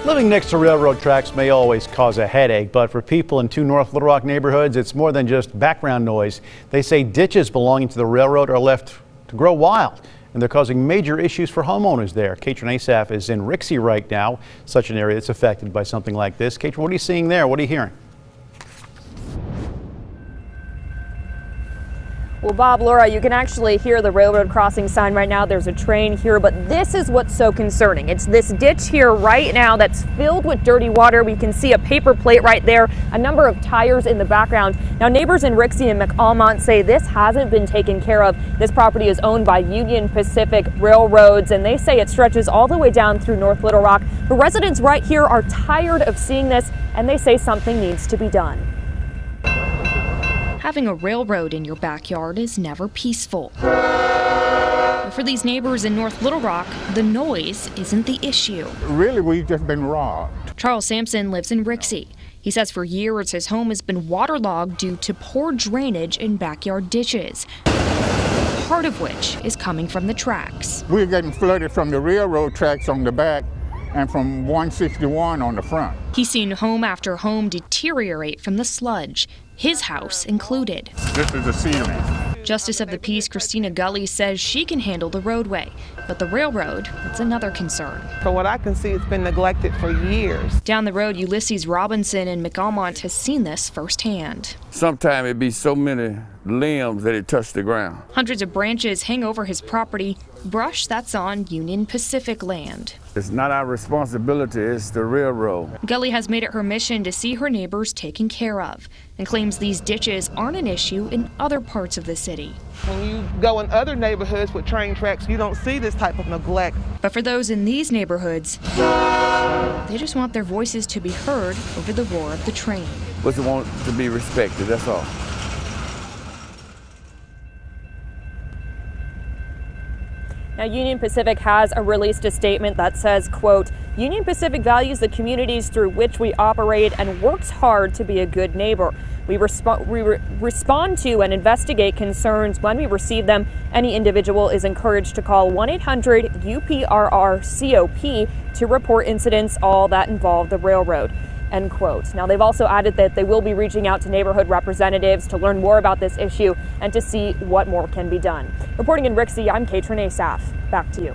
Living next to railroad tracks may always cause a headache, but for people in two North Little Rock neighborhoods, it's more than just background noise. They say ditches belonging to the railroad are left to grow wild, and they're causing major issues for homeowners there. Katrin Asaf is in Rixey right now, such an area that's affected by something like this. Katrin, what are you seeing there? What are you hearing? Well, Bob, Laura, you can actually hear the railroad crossing sign right now. There's a train here, but this is what's so concerning. It's this ditch here right now that's filled with dirty water. We can see a paper plate right there, a number of tires in the background. Now, neighbors in Rixey and McAlmont say this hasn't been taken care of. This property is owned by Union Pacific Railroads, and they say it stretches all the way down through North Little Rock. But residents right here are tired of seeing this, and they say something needs to be done. Having a railroad in your backyard is never peaceful. But for these neighbors in North Little Rock, the noise isn't the issue. Really, we've just been robbed. Charles Sampson lives in Rixey. He says for years his home has been waterlogged due to poor drainage in backyard ditches, part of which is coming from the tracks. We're getting flooded from the railroad tracks on the back and from 161 on the front. He's seen home after home deteriorate from the sludge, his house included. This is the ceiling. Justice of the Peace Christina Gully says she can handle the roadway, but the railroad, it's another concern. From what I can see, it's been neglected for years. Down the road, Ulysses Robinson in McAlmont has seen this firsthand. Sometimes it be so many limbs that it touch the ground. Hundreds of branches hang over his property, brush that's on Union Pacific land. It's not our responsibility, it's the railroad. Gully has made it her mission to see her neighbors taken care of and claims these ditches aren't an issue in other parts of the city. When you go in other neighborhoods with train tracks, you don't see this type of neglect. But for those in these neighborhoods, they just want their voices to be heard over the roar of the train. But they want to be respected, that's all. Now, Union Pacific has released a statement that says, quote, Union Pacific values the communities through which we operate and works hard to be a good neighbor. We respond to and investigate concerns when we receive them. Any individual is encouraged to call 1-800-UPRR-COP to report incidents, all that involve the railroad. End quote. Now, they've also added that they will be reaching out to neighborhood representatives to learn more about this issue and to see what more can be done. Reporting in Rixey, I'm Katrin Asaf. Back to you.